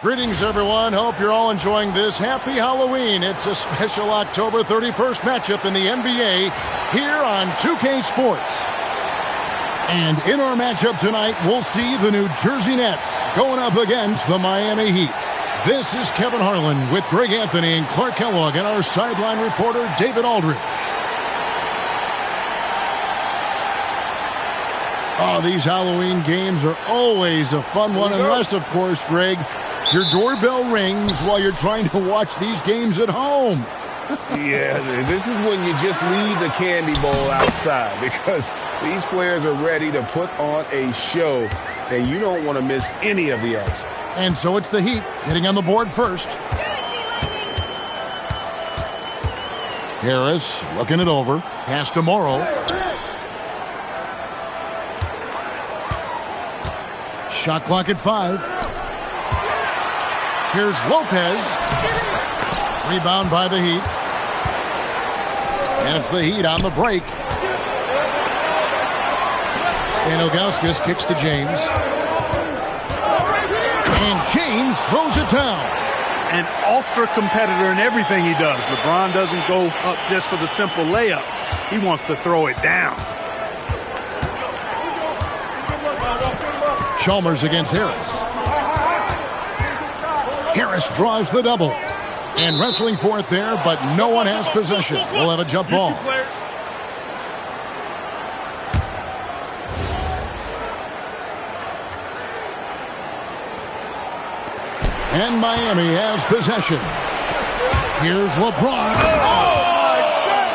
Greetings, everyone. Hope you're all enjoying this. Happy Halloween. It's a special October 31st matchup in the NBA here on 2K Sports. And in our matchup tonight, we'll see the New Jersey Nets going up against the Miami Heat. This is Kevin Harlan with Greg Anthony and Clark Kellogg and our sideline reporter, David Aldridge. Oh, these Halloween games are always a fun one, unless, of course, Greg, your doorbell rings while you're trying to watch these games at home. Yeah, this is when you just leave the candy bowl outside because these players are ready to put on a show, and you don't want to miss any of the action. And so it's the Heat getting on the board first. Harris looking it over. Pass to Morrow. Shot clock at 5. Here's Lopez. Rebound by the Heat. And it's the Heat on the break. And Ilgauskas kicks to James. And James throws it down. An ultra competitor in everything he does. LeBron doesn't go up just for the simple layup. He wants to throw it down. Chalmers against Harris. Harris draws the double. And wrestling for it there, but no one has possession. We'll have a jump ball. And Miami has possession. Here's LeBron. Oh, my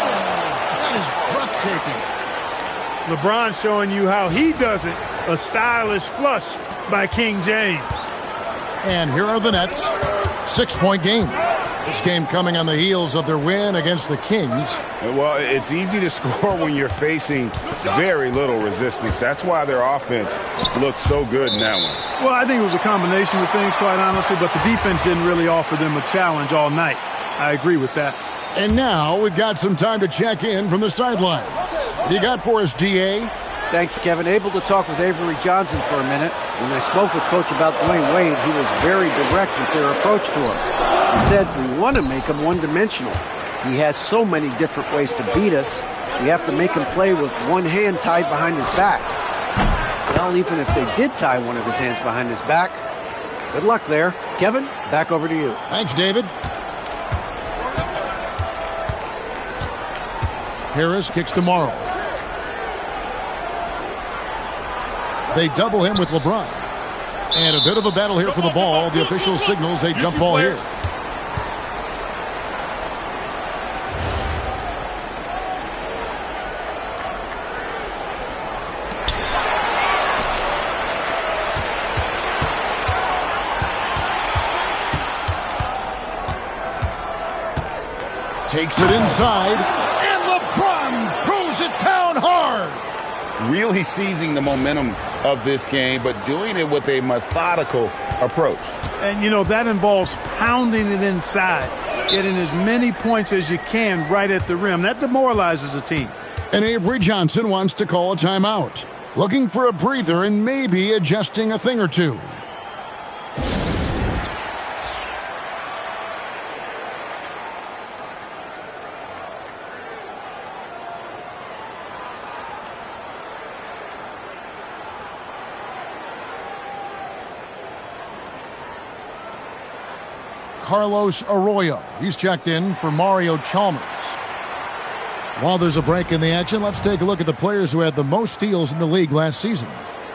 goodness. That is breathtaking. LeBron showing you how he does it. A stylish flush by King James. And here are the Nets. 6-point game. This game coming on the heels of their win against the Kings. Well, it's easy to score when you're facing very little resistance. That's why their offense looked so good in that one. Well, I think it was a combination of things, quite honestly, but the defense didn't really offer them a challenge all night. I agree with that. And now we've got some time to check in from the sidelines. What do you got for us, D.A.? Thanks, Kevin. Able to talk with Avery Johnson for a minute. When I spoke with Coach about Dwayne Wade, he was very direct with their approach to him. He said, we want to make him one-dimensional. He has so many different ways to beat us. We have to make him play with one hand tied behind his back. Well, even if they did tie one of his hands behind his back, good luck there. Kevin, back over to you. Thanks, David. Harris kicks to Morrow. They double him with LeBron. And a bit of a battle here for the ball. The official signals a jump ball here. Takes it inside. And LeBron throws it down hard. Really seizing the momentum of this game, but doing it with a methodical approach. And, you know, that involves pounding it inside, getting as many points as you can right at the rim. That demoralizes a team. And Avery Johnson wants to call a timeout. Looking for a breather and maybe adjusting a thing or two. Carlos Arroyo. He's checked in for Mario Chalmers. While there's a break in the action, let's take a look at the players who had the most steals in the league last season.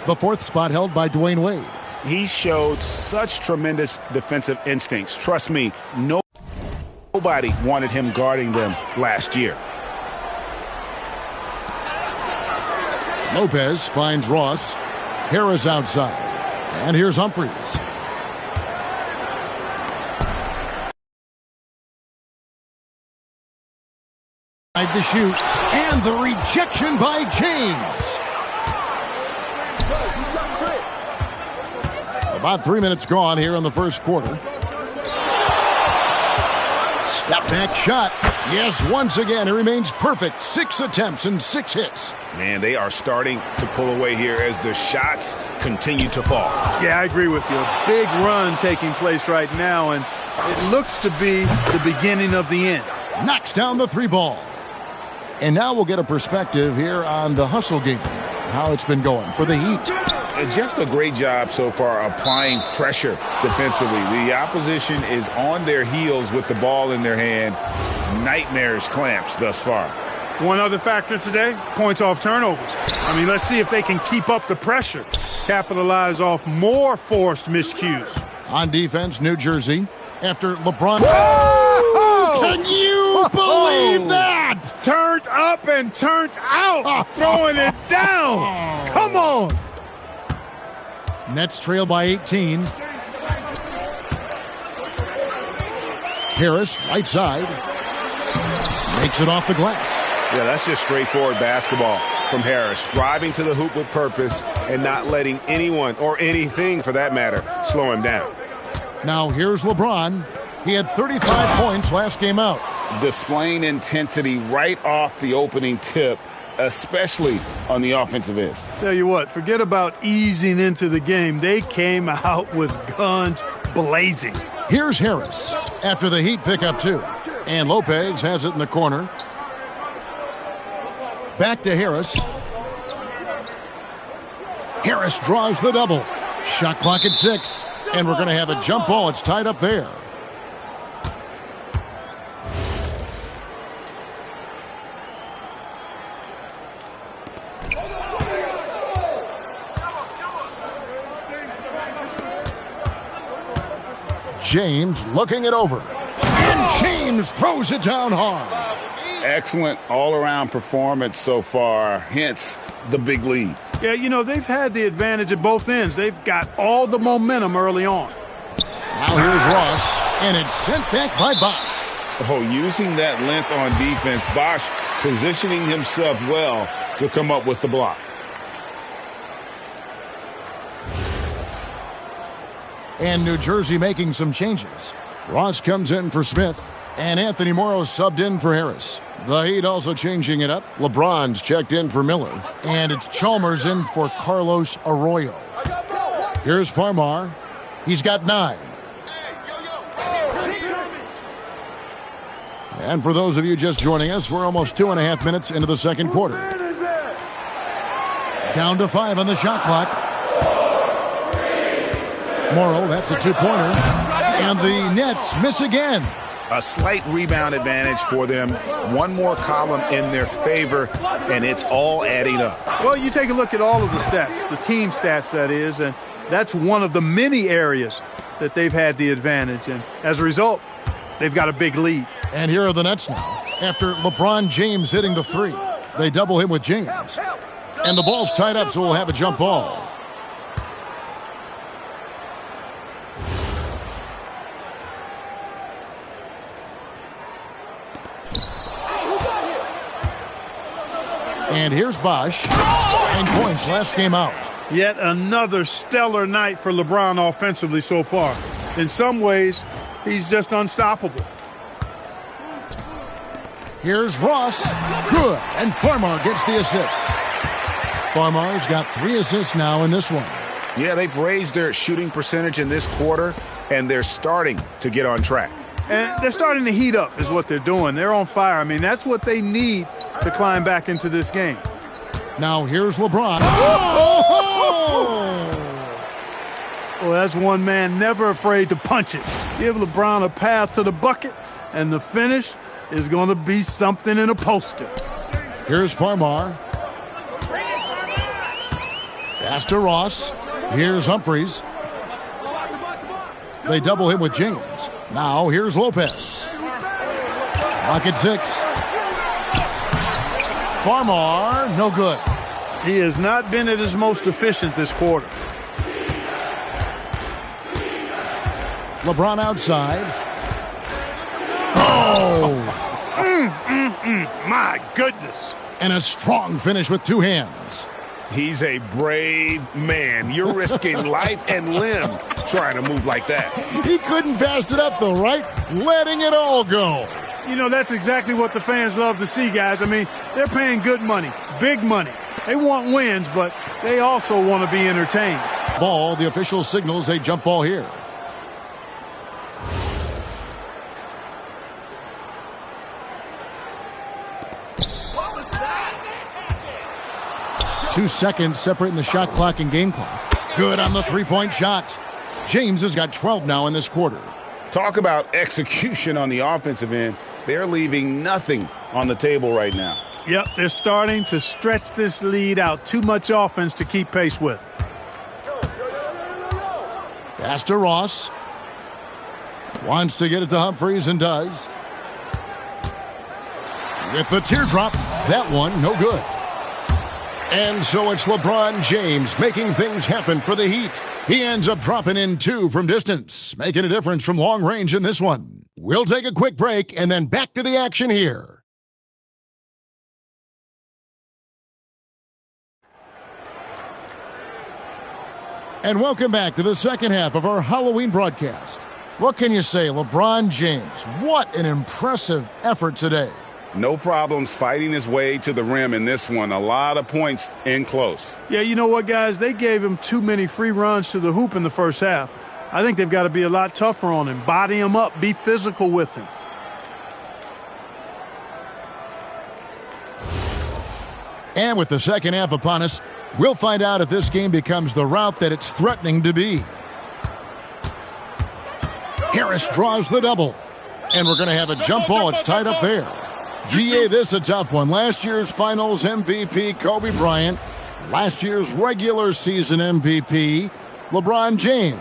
The 4th spot held by Dwayne Wade. He showed such tremendous defensive instincts. Trust me, nobody wanted him guarding them last year. Lopez finds Ross. Harris outside. And here's Humphries. To shoot, and the rejection by James. About 3 minutes gone here in the first quarter. Step back shot. Yes, once again, he remains perfect. 6 attempts and 6 hits. Man, they are starting to pull away here as the shots continue to fall. Yeah, I agree with you. A big run taking place right now, and it looks to be the beginning of the end. Knocks down the 3 ball. And now we'll get a perspective here on the hustle game, how it's been going for the Heat. Just a great job so far applying pressure defensively. The opposition is on their heels with the ball in their hand. Nightmarish clamps thus far. One other factor today, points off turnovers. I mean, let's see if they can keep up the pressure, capitalize off more forced miscues. On defense, New Jersey, after LeBron. Oh! Can you believe that? Turned up and turned out, throwing it down. Come on. Nets trail by 18. Harris, right side. Makes it off the glass. Yeah, that's just straightforward basketball from Harris. Driving to the hoop with purpose and not letting anyone, or anything for that matter, slow him down. Now here's LeBron. He had 35 points last game out. Displaying intensity right off the opening tip, especially on the offensive end. Tell you what, forget about easing into the game. They came out with guns blazing. Here's Harris after the Heat pick up 2. And Lopez has it in the corner. Back to Harris. Harris draws the double. Shot clock at 6. And we're going to have a jump ball. It's tied up there. James looking it over. And James throws it down hard. Excellent all-around performance so far, hence the big lead. Yeah, you know, they've had the advantage at both ends. They've got all the momentum early on. Now here's Ross, and it's sent back by Bosh. Oh, using that length on defense, Bosh positioning himself well to come up with the block. And New Jersey making some changes. Ross comes in for Smith, and Anthony Morrow subbed in for Harris. The Heat also changing it up. LeBron's checked in for Miller, and it's Chalmers in for Carlos Arroyo. Here's Farmar. He's got 9. And for those of you just joining us, we're almost 2.5 minutes into the second quarter. Down to 5 on the shot clock. Morrow, that's a 2-pointer. And the Nets miss again. A slight rebound advantage for them. One more column in their favor, and it's all adding up. Well, you take a look at all of the stats, the team stats, that is, and that's one of the many areas that they've had the advantage. And as a result, they've got a big lead. And here are the Nets now. After LeBron James hitting the 3, they double him with James. And the ball's tied up, so we'll have a jump ball. And here's Bosh. 9 points last game out. Yet another stellar night for LeBron offensively so far. In some ways, he's just unstoppable. Here's Ross. Good. And Farmar gets the assist. Farmar's got 3 assists now in this one. Yeah, they've raised their shooting percentage in this quarter, and they're starting to get on track. And they're starting to heat up is what they're doing. They're on fire. I mean, that's what they need to climb back into this game. Now here's LeBron. Well, that's one man never afraid to punch it. Give LeBron a path to the bucket, and the finish is going to be something in a poster. Here's Farmar. Pass to Ross. Here's Humphries. They double him with James. Now here's Lopez. Clock at 6. Farmar, no good. He has not been at his most efficient this quarter. LeBron outside. Oh! My goodness. And a strong finish with 2 hands. He's a brave man. You're risking life and limb trying to move like that. He couldn't pass it up, though, right? Letting it all go. You know, that's exactly what the fans love to see, guys. I mean, they're paying good money, big money. They want wins, but they also want to be entertained. Ball, the official signals a jump ball here. What was that? 2 seconds separating the shot clock and game clock. Good on the three-point shot. James has got 12 now in this quarter. Talk about execution on the offensive end. They're leaving nothing on the table right now. Yep, they're starting to stretch this lead out. Too much offense to keep pace with. Pass to Ross. Wants to get it to Humphries and does. With the teardrop, that one no good. And so it's LeBron James making things happen for the Heat. He ends up dropping in 2 from distance, making a difference from long range in this one. We'll take a quick break and then back to the action here. And welcome back to the second half of our Halloween broadcast. What can you say, LeBron James? What an impressive effort today. No problems fighting his way to the rim in this one. A lot of points in close. Yeah, you know what, guys? They gave him too many free runs to the hoop in the first half. I think they've got to be a lot tougher on him. Body him up. Be physical with him. And with the second half upon us, we'll find out if this game becomes the route that it's threatening to be. Harris draws the double. And we're going to have a jump ball. It's tied up there. GA, this a tough one. Last year's finals MVP, Kobe Bryant. Last year's regular season MVP, LeBron James.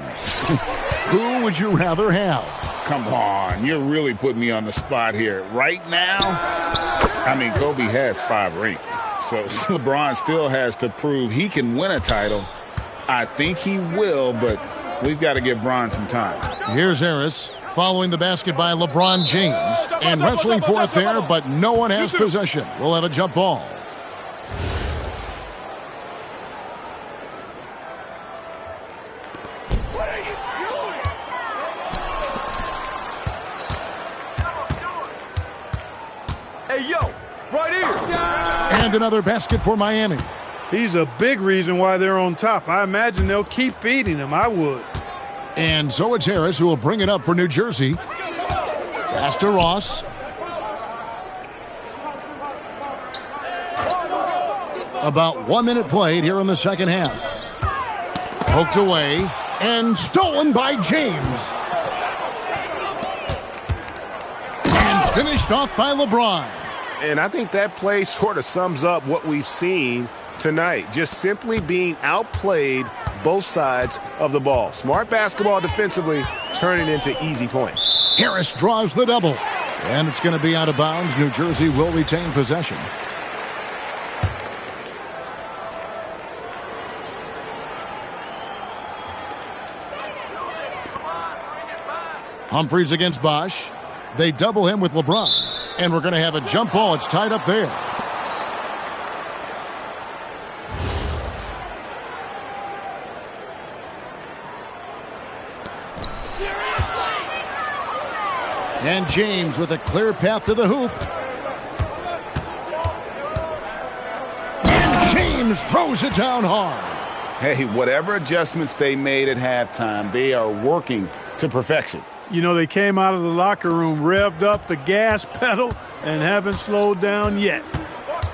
Who would you rather have? Come on, you're really putting me on the spot here. Right now, I mean, Kobe has 5 rings. So LeBron still has to prove he can win a title. I think he will, but we've got to give Bron some time. Here's Harris following the basket by LeBron James and wrestling for it there, but no one has possession. We'll have a jump ball. What are you doing? Hey, yo, right here. And another basket for Miami. He's a big reason why they're on top. I imagine they'll keep feeding him. I would. And so it's Harris who will bring it up for New Jersey. Pass to Ross. About 1 minute played here in the second half. Poked away and stolen by James. And finished off by LeBron. And I think that play sort of sums up what we've seen tonight. Just simply being outplayed both sides of the ball. Smart basketball defensively, turning into easy points. Harris draws the double. And it's going to be out of bounds. New Jersey will retain possession. Humphries against Bosch. They double him with LeBron. And we're going to have a jump ball. It's tied up there. And James with a clear path to the hoop. And James throws it down hard. Hey, whatever adjustments they made at halftime, they are working to perfection. You know, they came out of the locker room, revved up the gas pedal, and haven't slowed down yet.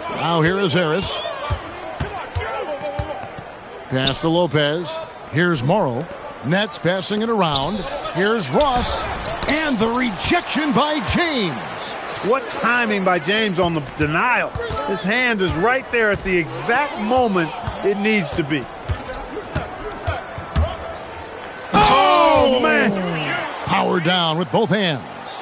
Now here is Harris. Pass to Lopez. Here's Morrow. Nets passing it around. Here's Ross. And the rejection by James. What timing by James on the denial. His hand is right there at the exact moment it needs to be. Oh, man. Power down with both hands.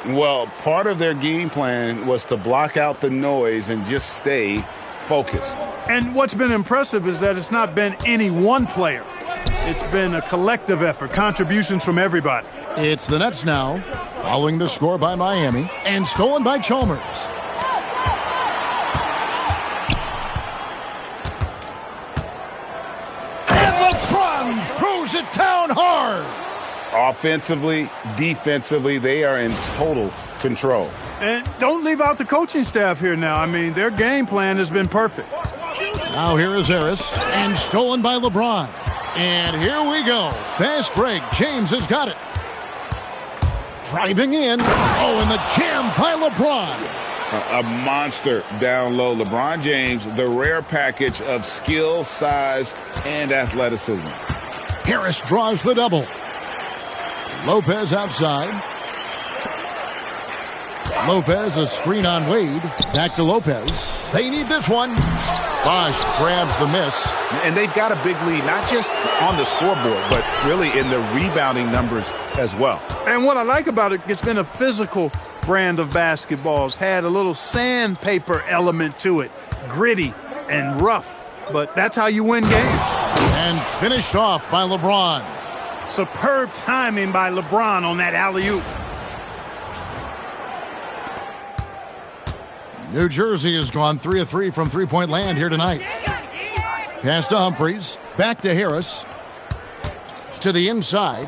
Well, part of their game plan was to block out the noise and just stay focused. And what's been impressive is that it's not been any one player. It's been a collective effort, contributions from everybody. It's the Nets now, following the score by Miami, and stolen by Chalmers. And LeBron throws it down hard. Offensively, defensively, they are in total control. And don't leave out the coaching staff here now. I mean, their game plan has been perfect. Now here is Harris, and stolen by LeBron. And here we go. Fast break. James has got it. Driving in. Oh, and the jam by LeBron. A monster down low. LeBron James, the rare package of skill, size, and athleticism. Harris draws the double. Lopez outside. Lopez, a screen on Wade. Back to Lopez. They need this one. Bosh grabs the miss. And they've got a big lead, not just on the scoreboard, but really in the rebounding numbers as well. And what I like about it, it's been a physical brand of basketball. It's had a little sandpaper element to it. Gritty and rough. But that's how you win games. And finished off by LeBron. Superb timing by LeBron on that alley-oop. New Jersey has gone 3 of 3 from three-point land here tonight. Pass to Humphries. Back to Harris. To the inside.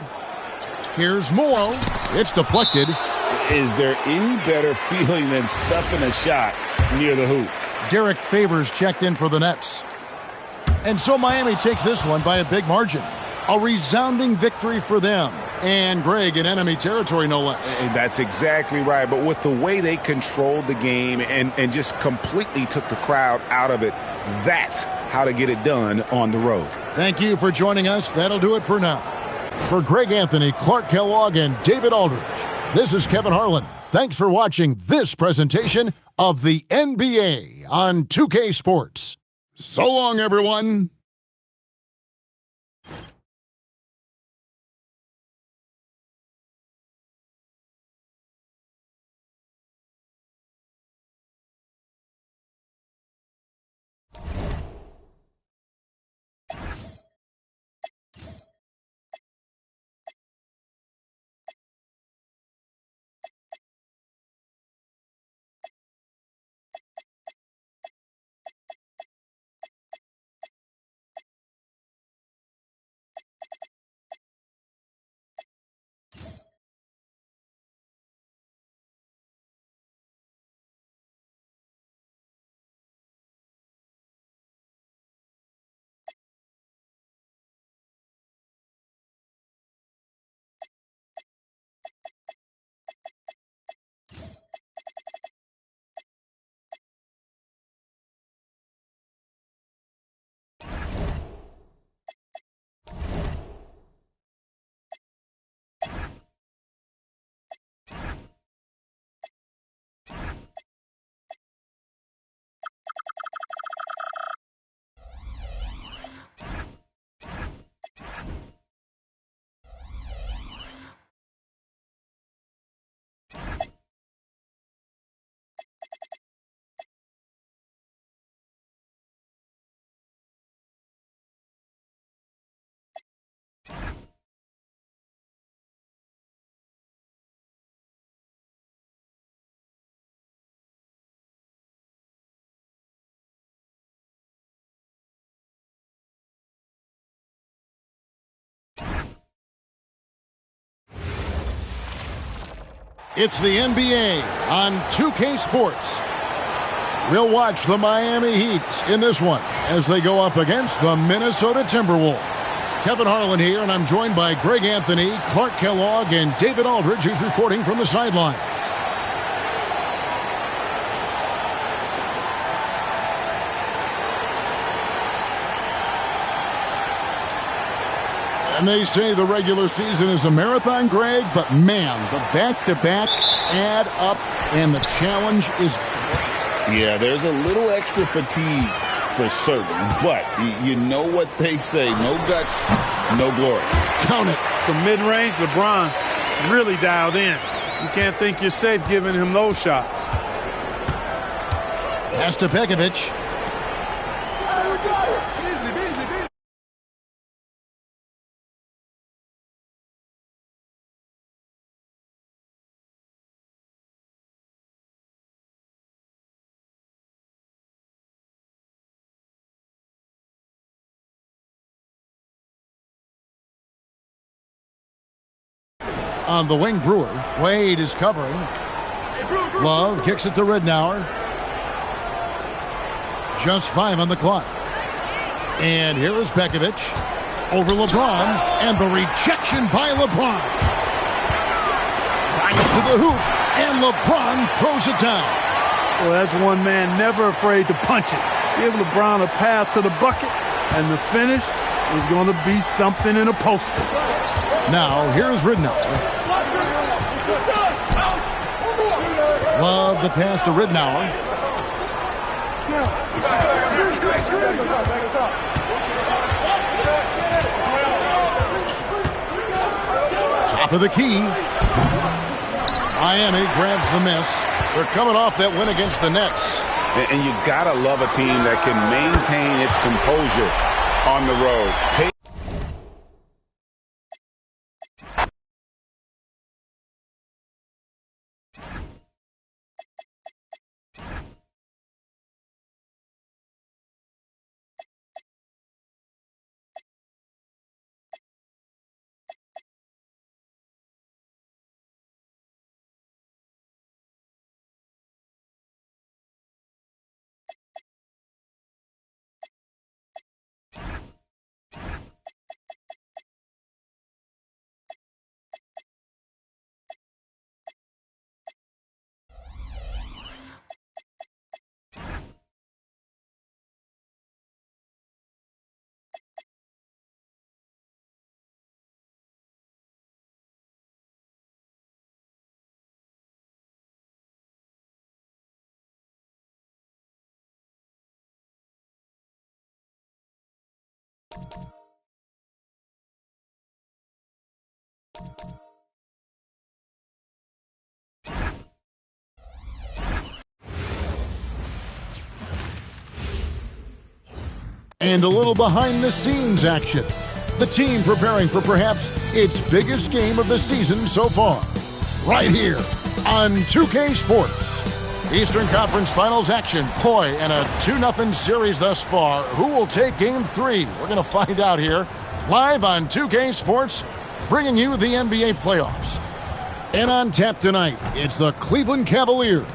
Here's Morrow. It's deflected. Is there any better feeling than stuffing a shot near the hoop? Derek Favors checked in for the Nets. And so Miami takes this one by a big margin. A resounding victory for them. And Greg in enemy territory, no less. And that's exactly right. But with the way they controlled the game and just completely took the crowd out of it, that's how to get it done on the road. Thank you for joining us. That'll do it for now. For Greg Anthony, Clark Kellogg, and David Aldridge, this is Kevin Harlan. Thanks for watching this presentation of the NBA on 2K Sports. So long, everyone. It's the NBA on 2K Sports. We'll watch the Miami Heat in this one as they go up against the Minnesota Timberwolves. Kevin Harlan here, and I'm joined by Greg Anthony, Clark Kellogg, and David Aldridge, who's reporting from the sidelines. And they say the regular season is a marathon, Greg, but man, the back-to-backs add up, and the challenge is great. Yeah, there's a little extra fatigue for certain, but you know what they say, no guts, no glory. Count it. From mid-range, LeBron really dialed in. You can't think you're safe giving him those shots. Pass to Pekovic. On the wing, Brewer. Wade is covering. Love kicks it to Ridnour. Just 5 on the clock. And here is Pekovic over LeBron, and the rejection by LeBron. Right to the hoop, and LeBron throws it down. Well, that's one man never afraid to punch it. Give LeBron a path to the bucket, and the finish is going to be something in a poster. Now, here's Ridnour. Love the pass to Ridnour. Top of the key. Miami grabs the miss. They're coming off that win against the Nets. And you gotta love a team that can maintain its composure on the road. And a little behind-the-scenes action. The team preparing for perhaps its biggest game of the season so far. Right here on 2K Sports. Eastern Conference Finals action. Boy, and a 2-0 series thus far. Who will take Game 3? We're going to find out here. Live on 2K Sports, bringing you the NBA playoffs. And on tap tonight, it's the Cleveland Cavaliers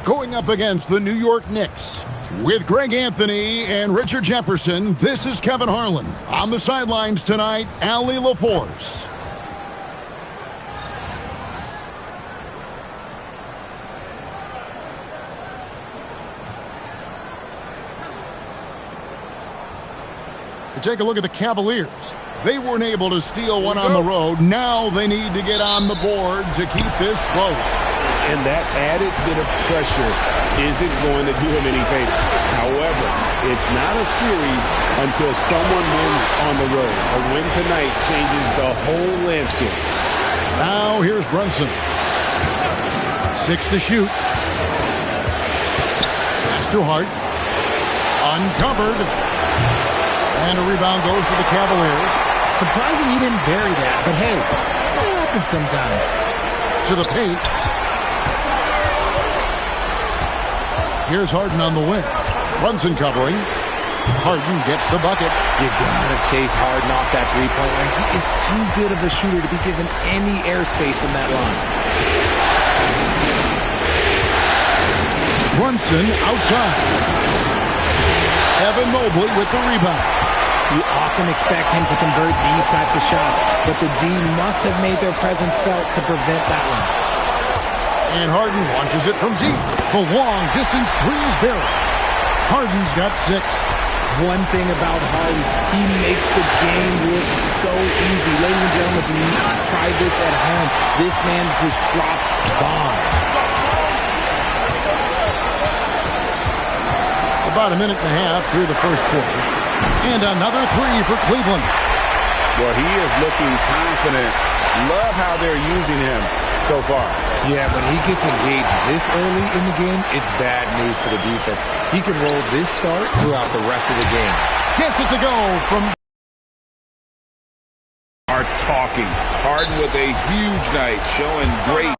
going up against the New York Knicks. With Greg Anthony and Richard Jefferson, this is Kevin Harlan. On the sidelines tonight, Allie LaForce. Take a look at the Cavaliers. They weren't able to steal one on the road. Now they need to get on the board to keep this close. And that added bit of pressure isn't going to do him any favor. However, it's not a series until someone wins on the road. A win tonight changes the whole landscape. Now here's Brunson. 6 to shoot. Pass to Hart. Uncovered. And a rebound goes to the Cavaliers. Surprising he didn't bury that, but hey, it happens sometimes. To the paint. Here's Harden on the wing. Brunson covering. Harden gets the bucket. You gotta chase Harden off that three-point line. He is too good of a shooter to be given any airspace from that line. Brunson outside. Evan Mobley with the rebound. You often expect him to convert these types of shots, but the D must have made their presence felt to prevent that one. And Harden launches it from deep. The long-distance three is buried. Harden's got 6. One thing about Harden, he makes the game look so easy. Ladies and gentlemen, do not try this at home. This man just drops bombs. About a minute and a half through the first quarter. And another 3 for Cleveland. Well, he is looking confident. Love how they're using him so far. Yeah, when he gets engaged this early in the game, it's bad news for the defense. He can roll this start throughout the rest of the game. Gets it to go from... Are talking. Harden with a huge night, showing great